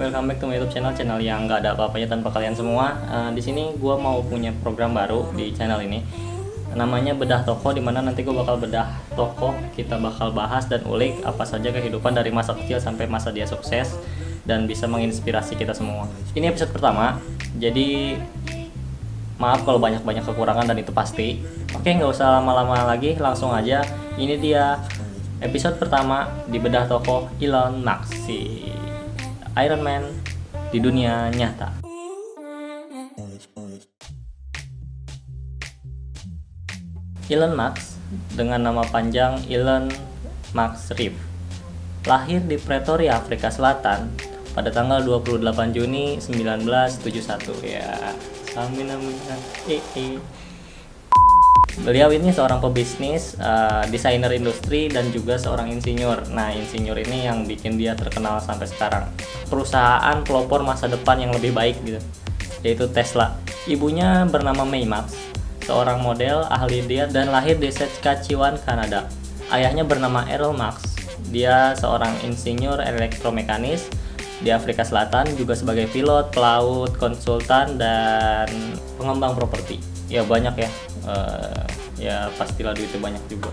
welcome back to my YouTube channel yang nggak ada apa-apanya tanpa kalian semua. Di sini gue mau punya program baru di channel ini, namanya Bedah Toko, dimana nanti gue bakal bedah toko. Kita bakal bahas dan ulik apa saja kehidupan dari masa kecil sampai masa dia sukses dan bisa menginspirasi kita semua. Ini episode pertama, jadi maaf kalau banyak-banyak kekurangan dan itu pasti. Oke, nggak usah lama-lama lagi, langsung aja. Ini dia episode pertama di Bedah Toko Elon Musk, si Iron Man di dunia nyata. Elon Musk dengan nama panjang Elon Musk Reeve lahir di Pretoria, Afrika Selatan pada tanggal 28 Juni 1971. Ya, amin. Beliau ini seorang pebisnis, desainer industri, dan juga seorang insinyur. Nah, insinyur ini yang bikin dia terkenal sampai sekarang. Perusahaan pelopor masa depan yang lebih baik gitu, yaitu Tesla. Ibunya bernama May Musk, seorang model, ahli diet, dan lahir di Saskatchewan, Kanada. Ayahnya bernama Errol Musk. Dia seorang insinyur elektromekanis di Afrika Selatan, juga sebagai pilot, pelaut, konsultan, dan pengembang properti. Ya banyak ya, ya pastilah duitnya banyak juga.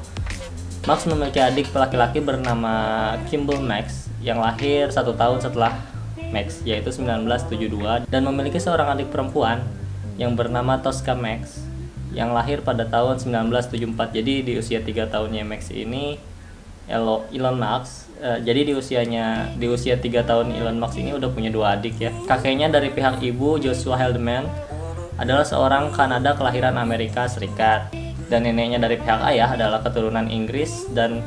Musk memiliki adik laki-laki bernama Kimball Max yang lahir 1 tahun setelah Max, yaitu 1972, dan memiliki seorang adik perempuan yang bernama Tosca Max yang lahir pada tahun 1974. Jadi di usia 3 tahunnya Max ini, Elon Musk, jadi di usia 3 tahun Elon Musk ini udah punya 2 adik ya. Kakeknya dari pihak ibu, Joshua Haldeman, adalah seorang Kanada kelahiran Amerika Serikat, dan neneknya dari pihak ayah adalah keturunan Inggris dan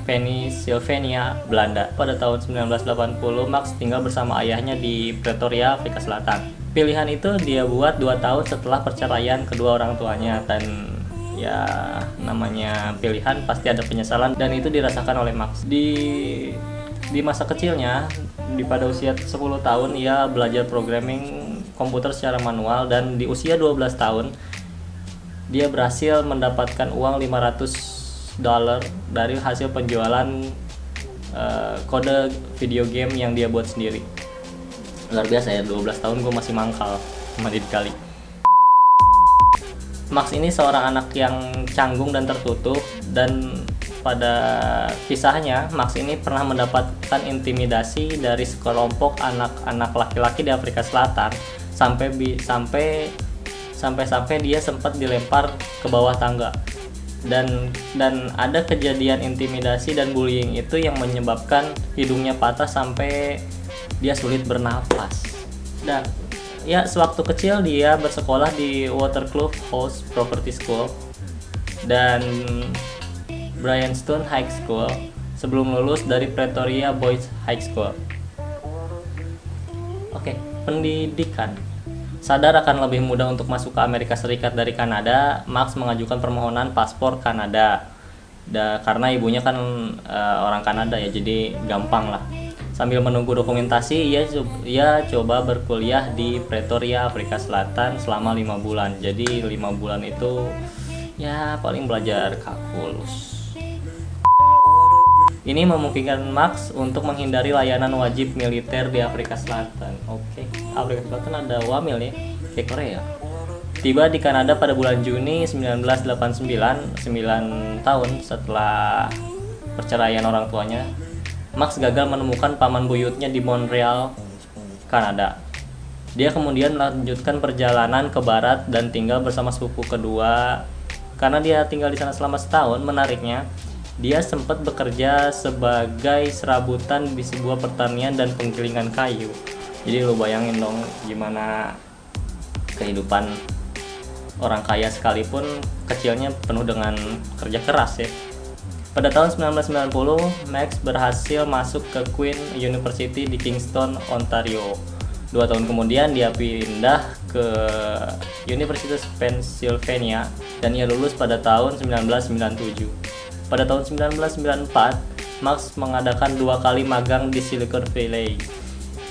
Pennsylvania, Belanda. Pada tahun 1980, Max tinggal bersama ayahnya di Pretoria, Afrika Selatan. Pilihan itu dia buat 2 tahun setelah perceraian kedua orang tuanya, dan ya namanya pilihan pasti ada penyesalan, dan itu dirasakan oleh Max. Di masa kecilnya, pada usia 10 tahun ia belajar programming komputer secara manual, dan di usia 12 tahun dia berhasil mendapatkan uang $500 dari hasil penjualan kode video game yang dia buat sendiri. Luar biasa ya, 12 tahun gue masih mangkal sama dia dikali. Max ini seorang anak yang canggung dan tertutup, dan pada kisahnya Max ini pernah mendapatkan intimidasi dari sekelompok anak-anak laki-laki di Afrika Selatan sampai dia sempat dilempar ke bawah tangga, dan ada kejadian intimidasi dan bullying itu yang menyebabkan hidungnya patah sampai dia sulit bernafas. Dan ya, sewaktu kecil dia bersekolah di Waterkloof House Property School dan Bryanston High School sebelum lulus dari Pretoria Boys High School. Oke, pendidikan. Sadar akan lebih mudah untuk masuk ke Amerika Serikat dari Kanada, Max mengajukan permohonan paspor Kanada. Karena ibunya kan orang Kanada ya, jadi gampang lah. Sambil menunggu dokumentasi, ia coba berkuliah di Pretoria, Afrika Selatan selama 5 bulan. Jadi 5 bulan itu ya paling belajar kalkulus. Ini memungkinkan Max untuk menghindari layanan wajib militer di Afrika Selatan. Oke, Afrika Selatan ada wamil ya, kayak Korea. Tiba di Kanada pada bulan Juni 1989, 9 tahun setelah perceraian orang tuanya. Max gagal menemukan paman buyutnya di Montreal, Kanada. Dia kemudian melanjutkan perjalanan ke barat dan tinggal bersama sepupu kedua. Karena dia tinggal di sana selama setahun, menariknya, dia sempat bekerja sebagai serabutan di sebuah pertanian dan penggilingan kayu. Jadi lo bayangin dong gimana kehidupan orang kaya sekalipun kecilnya penuh dengan kerja keras ya. Pada tahun 1990, Max berhasil masuk ke Queen University di Kingston, Ontario. 2 tahun kemudian dia pindah ke Universitas Pennsylvania dan ia lulus pada tahun 1997. Pada tahun 1994, Max mengadakan 2 kali magang di Silicon Valley.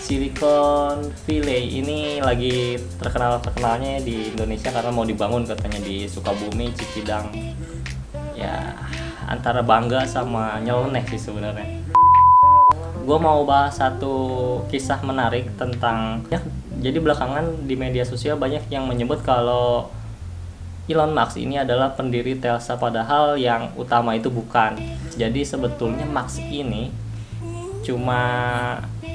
Silicon Valley ini lagi terkenalnya di Indonesia karena mau dibangun katanya di Sukabumi, Cikidang. Ya, antara bangga sama nyeleneh sih sebenarnya. gue mau bahas satu kisah menarik tentang ya, jadi belakangan di media sosial banyak yang menyebut kalau Elon Musk ini adalah pendiri Tesla, padahal yang utama itu bukan. Jadi sebetulnya Musk ini cuma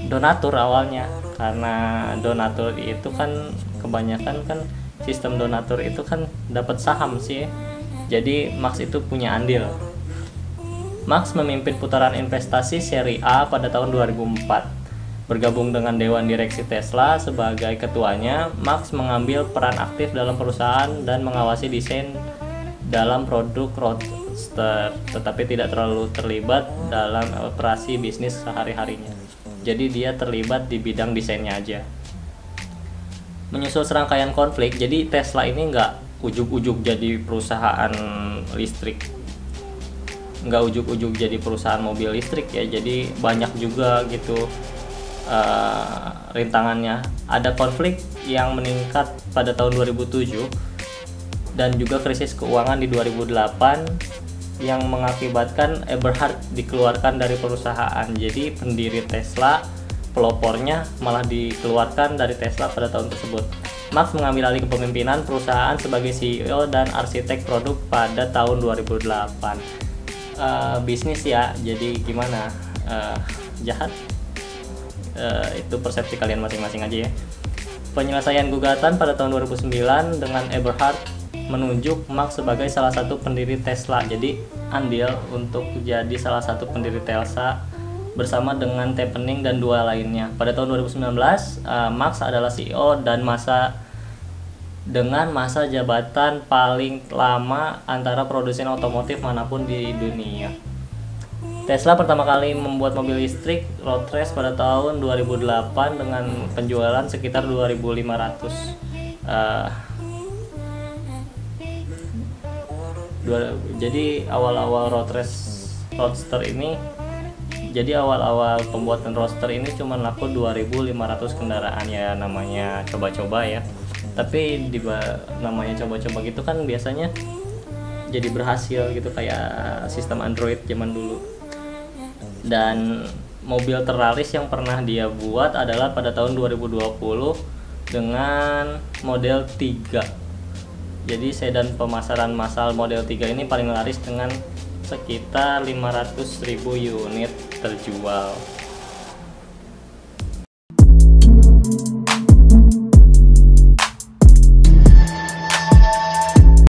donatur awalnya, karena donatur itu kan kebanyakan kan sistem donatur itu kan dapat saham sih. Jadi Musk itu punya andil. Musk memimpin putaran investasi seri A pada tahun 2004. Bergabung dengan Dewan Direksi Tesla sebagai ketuanya, Musk mengambil peran aktif dalam perusahaan dan mengawasi desain dalam produk Roadster, tetapi tidak terlalu terlibat dalam operasi bisnis sehari-harinya. Jadi dia terlibat di bidang desainnya aja. Menyusul serangkaian konflik, jadi Tesla ini nggak ujuk-ujuk jadi perusahaan listrik, nggak ujuk-ujuk jadi perusahaan mobil listrik ya. Jadi banyak juga gitu rintangannya. Ada konflik yang meningkat pada tahun 2007 dan juga krisis keuangan di 2008 yang mengakibatkan Eberhard dikeluarkan dari perusahaan. Jadi pendiri Tesla, pelopornya malah dikeluarkan dari Tesla pada tahun tersebut. Musk mengambil alih kepemimpinan perusahaan sebagai CEO dan arsitek produk pada tahun 2008. Bisnis ya, jadi gimana, jahat, itu persepsi kalian masing-masing aja ya. Penyelesaian gugatan pada tahun 2009 dengan Eberhard menunjuk Musk sebagai salah satu pendiri Tesla, jadi andil untuk jadi salah satu pendiri Tesla bersama dengan Tapening dan dua lainnya. Pada tahun 2019 Musk adalah CEO dan dengan masa jabatan paling lama antara produsen otomotif manapun di dunia. Tesla pertama kali membuat mobil listrik Roadster pada tahun 2008 dengan penjualan sekitar 2.500. Jadi awal-awal Roadster ini, jadi awal-awal pembuatan Roadster ini cuma laku 2.500 kendaraan ya, namanya coba-coba ya. Tapi namanya coba-coba gitu kan biasanya jadi berhasil gitu, kayak sistem Android zaman dulu. Dan mobil terlaris yang pernah dia buat adalah pada tahun 2020 dengan model 3. Jadi sedan pemasaran massal model 3 ini paling laris dengan sekitar 500.000 unit terjual.